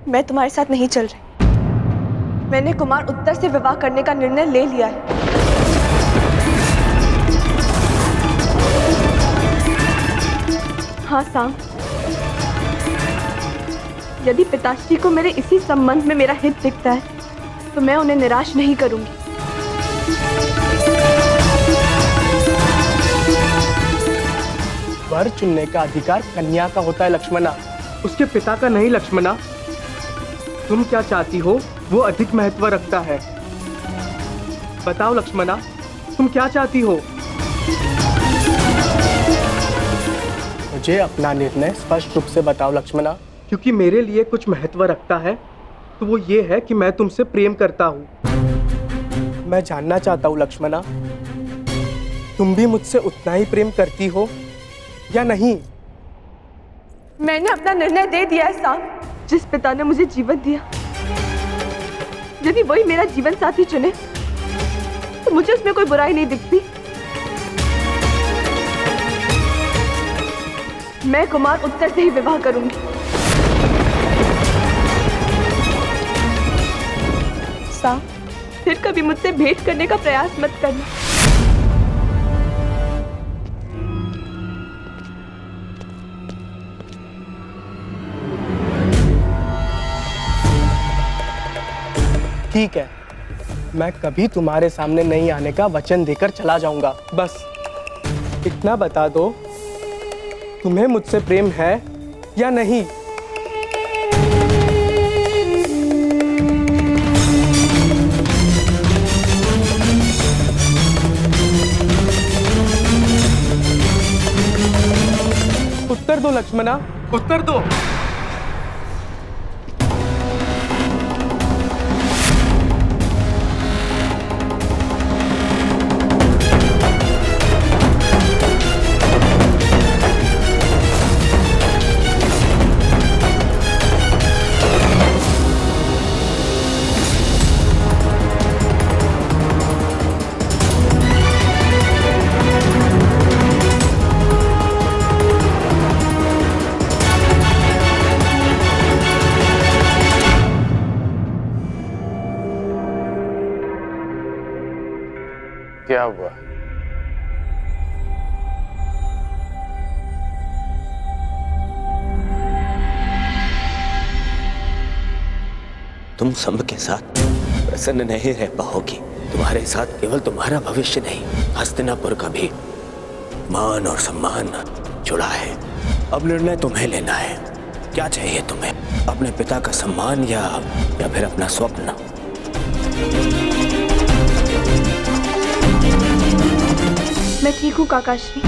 मैं तुम्हारे साथ नहीं चल रही। मैंने कुमार उत्तर से विवाह करने का निर्णय ले लिया है। हाँ साम, यदि पिताश्री को मेरे इसी संबंध में मेरा हित दिखता है तो मैं उन्हें निराश नहीं करूंगी। वर चुनने का अधिकार कन्या का होता है लक्ष्मणा, उसके पिता का नहीं। लक्ष्मणा, तुम क्या चाहती हो वो अधिक महत्व रखता है। बताओ लक्ष्मणा, तुम क्या चाहती हो? मुझे अपना निर्णय स्पष्ट रूप से बताओ लक्ष्मणा। क्योंकि मेरे लिए कुछ महत्व रखता है तो वो ये है कि मैं तुमसे प्रेम करता हूँ। मैं जानना चाहता हूँ लक्ष्मणा, तुम भी मुझसे उतना ही प्रेम करती हो या नहीं? मैंने अपना निर्णय दे दिया है साम। जिस पिता ने मुझे जीवन दिया, यदि वही मेरा जीवन साथी चुने तो मुझे उसमें कोई बुराई नहीं दिखती। मैं कुमार उत्तर से ही विवाह करूंगी। साम, फिर कभी मुझसे भेंट करने का प्रयास मत करना। ठीक है, मैं कभी तुम्हारे सामने नहीं आने का वचन देकर चला जाऊंगा। बस इतना बता दो, तुम्हें मुझसे प्रेम है या नहीं? उत्तर दो लक्ष्मणा, उत्तर दो। क्या हुआ? तुम सब के साथ प्रसन्न नहीं रह पाओगी। तुम्हारे साथ केवल तुम्हारा भविष्य नहीं, हस्तिनापुर का भी मान और सम्मान जुड़ा है। अब निर्णय तुम्हें लेना है। क्या चाहिए तुम्हें? अपने पिता का सम्मान या फिर अपना स्वप्न? मैं ठीक हूँ काकाश्री।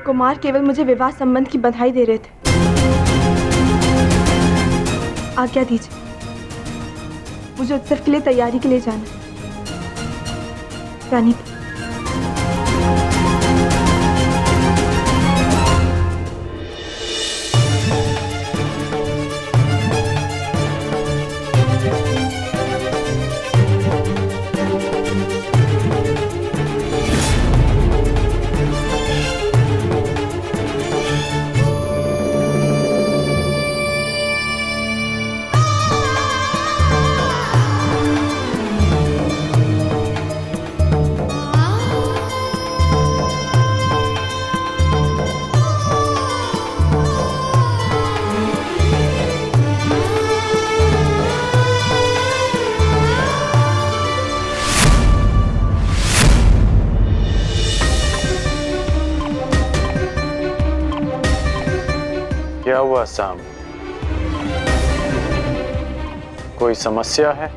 कुमार केवल मुझे विवाह संबंध की बधाई दे रहे थे। आज्ञा दीजिए, मुझे उत्सव के लिए तैयारी के लिए जाना है। रानी, क्या हुआ साम? कोई समस्या है?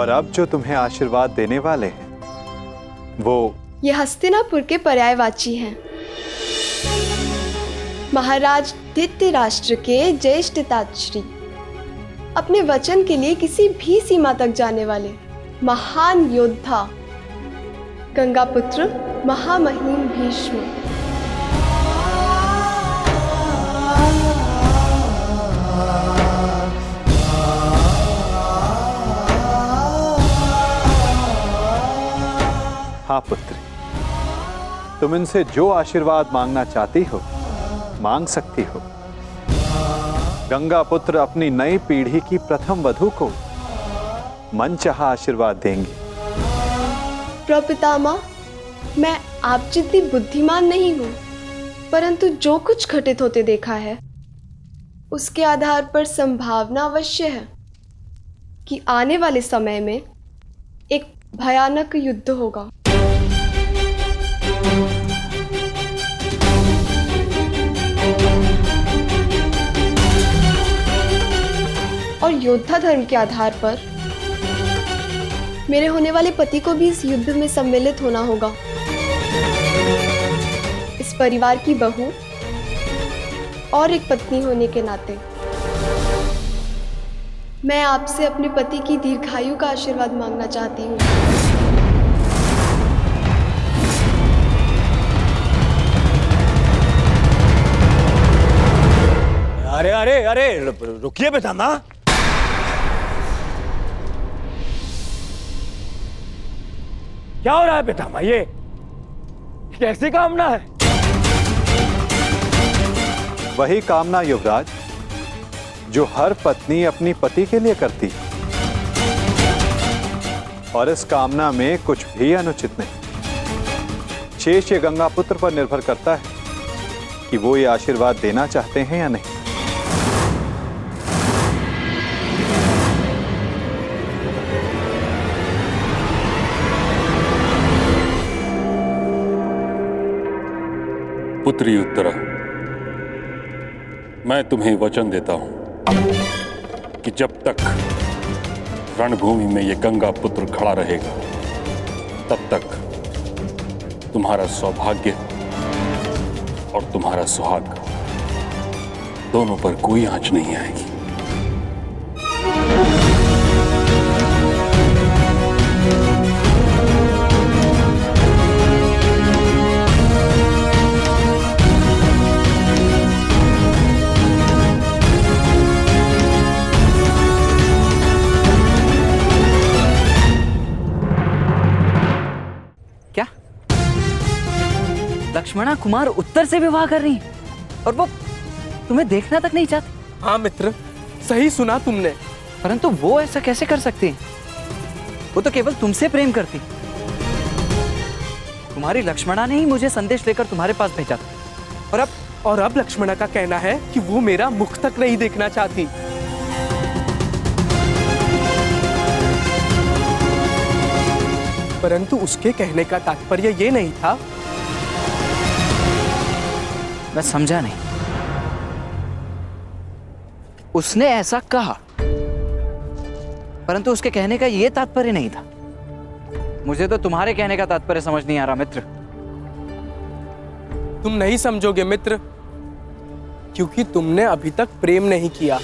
और अब जो तुम्हें आशीर्वाद देने वाले हैं वो ये हस्तिनापुर के पर्यायवाची हैं। महाराज धृतराष्ट्र के ज्येष्ठताश्री, अपने वचन के लिए किसी भी सीमा तक जाने वाले महान योद्धा, गंगापुत्र महामहिम भीष्म। हाँ पुत्री, तुम इनसे जो आशीर्वाद मांगना चाहती हो मांग सकती हो। गंगा पुत्र अपनी नई पीढ़ी की प्रथम वधू को मनचाहा आशीर्वाद देंगे। प्रपितामह, मैं आप जितनी बुद्धिमान नहीं हूँ, परंतु जो कुछ घटित होते देखा है उसके आधार पर संभावना अवश्य है कि आने वाले समय में एक भयानक युद्ध होगा। और योद्धा धर्म के आधार पर मेरे होने वाले पति को भी इस युद्ध में सम्मिलित होना होगा। इस परिवार की बहू और एक पत्नी होने के नाते मैं आपसे अपने पति की दीर्घायु का आशीर्वाद मांगना चाहती हूँ। अरे अरे अरे रुकिए पितामह। क्या हो रहा है पितामह? ये कैसी कामना है? वही कामना युवराज जो हर पत्नी अपनी पति के लिए करती है, और इस कामना में कुछ भी अनुचित नहीं। शेष ये गंगा पुत्र पर निर्भर करता है कि वो ये आशीर्वाद देना चाहते हैं या नहीं। पुत्री उत्तरा, मैं तुम्हें वचन देता हूं कि जब तक रणभूमि में यह गंगा पुत्र खड़ा रहेगा तब तक तुम्हारा सौभाग्य और तुम्हारा सुहाग दोनों पर कोई आंच नहीं आएगी। लक्ष्मणा कुमार उत्तर से विवाह कर रही है और वो तुम्हें देखना तक नहीं चाहती। हाँ मित्र, सही सुना तुमने। परंतु वो ऐसा कैसे कर सकती है? वो तो केवल तुमसे प्रेम करती। तुम्हारी लक्ष्मणा ने ही मुझे संदेश लेकर तुम्हारे पास भेजा था। और अब लक्ष्मणा का कहना है कि वो मेरा मुख तक नहीं देखना चाहती। परंतु उसके कहने का तात्पर्य ये नहीं था। मैं समझा नहीं। उसने ऐसा कहा, परंतु उसके कहने का यह तात्पर्य नहीं था। मुझे तो तुम्हारे कहने का तात्पर्य समझ नहीं आ रहा मित्र। तुम नहीं समझोगे मित्र, क्योंकि तुमने अभी तक प्रेम नहीं किया।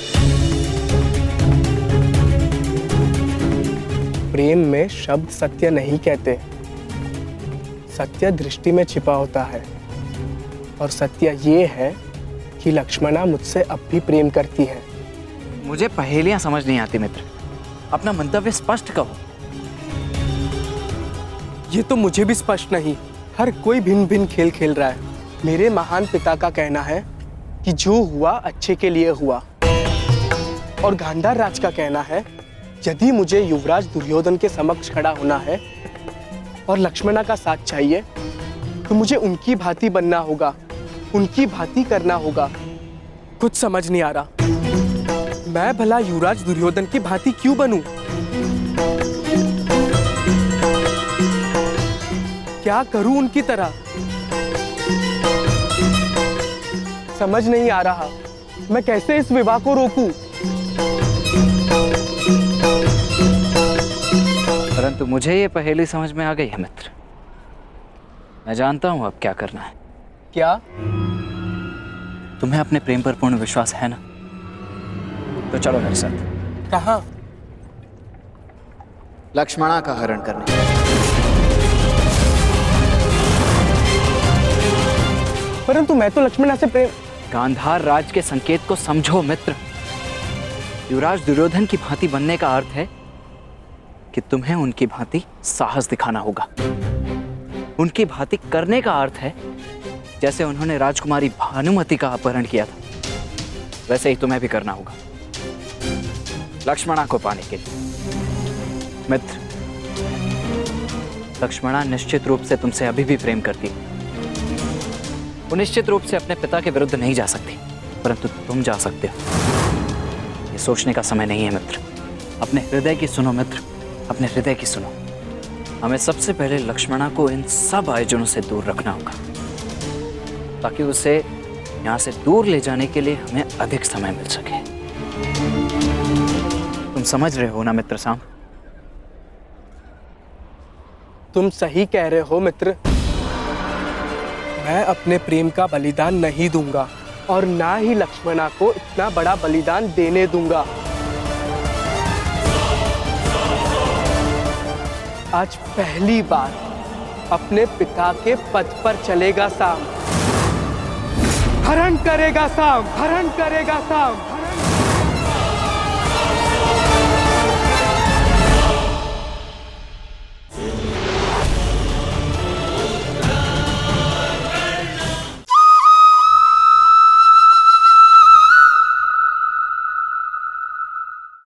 प्रेम में शब्द सत्य नहीं कहते। सत्य दृष्टि में छिपा होता है, और सत्य ये है कि लक्ष्मणा मुझसे अब भी प्रेम करती है। मुझे पहेलियां समझ नहीं आती मित्र। अपना मंतव्य स्पष्ट कहो। ये तो मुझे भी स्पष्ट नहीं। हर कोई भिन्न भिन्न खेल खेल रहा है। मेरे महान पिता का कहना है कि जो हुआ अच्छे के लिए हुआ, और गांधार राज का कहना है यदि मुझे युवराज दुर्योधन के समक्ष खड़ा होना है और लक्ष्मणा का साथ चाहिए तो मुझे उनकी भांति बनना होगा, उनकी भांति करना होगा। कुछ समझ नहीं आ रहा। मैं भला युवराज दुर्योधन की भांति क्यों बनूं? क्या करूं उनकी तरह? समझ नहीं आ रहा। मैं कैसे इस विवाह को रोकूं? परंतु मुझे ये पहेली समझ में आ गई है मित्र। मैं जानता हूं अब क्या करना है। क्या? तुम्हें अपने प्रेम पर पूर्ण विश्वास है ना? तो चलो मेरे साथ। कहाँ? लक्ष्मणा का हरण करने। परंतु मैं तो लक्ष्मणा से प्रेम। गांधार राज के संकेत को समझो मित्र। युवराज दुर्योधन की भांति बनने का अर्थ है कि तुम्हें उनकी भांति साहस दिखाना होगा। उनकी भांति करने का अर्थ है जैसे उन्होंने राजकुमारी भानुमति का अपहरण किया था, वैसे ही तुम्हें भी करना होगा लक्ष्मणा को पाने के लिए। मित्र, लक्ष्मणा निश्चित रूप से तुमसे अभी भी प्रेम करती है। वो निश्चित रूप से अपने पिता के विरुद्ध नहीं जा सकती, परंतु तुम जा सकते हो। ये सोचने का समय नहीं है मित्र। अपने हृदय की सुनो मित्र, अपने हृदय की सुनो। हमें सबसे पहले लक्ष्मणा को इन सब आयोजनों से दूर रखना होगा, ताकि उसे यहाँ से दूर ले जाने के लिए हमें अधिक समय मिल सके। तुम समझ रहे हो ना मित्र सांब? तुम सही कह रहे हो मित्र। मैं अपने प्रेम का बलिदान नहीं दूंगा और ना ही लक्ष्मणा को इतना बड़ा बलिदान देने दूंगा। आज पहली बार अपने पिता के पद पर चलेगा साम। हरण करेगा साम, हरण करेगा साम, हरण।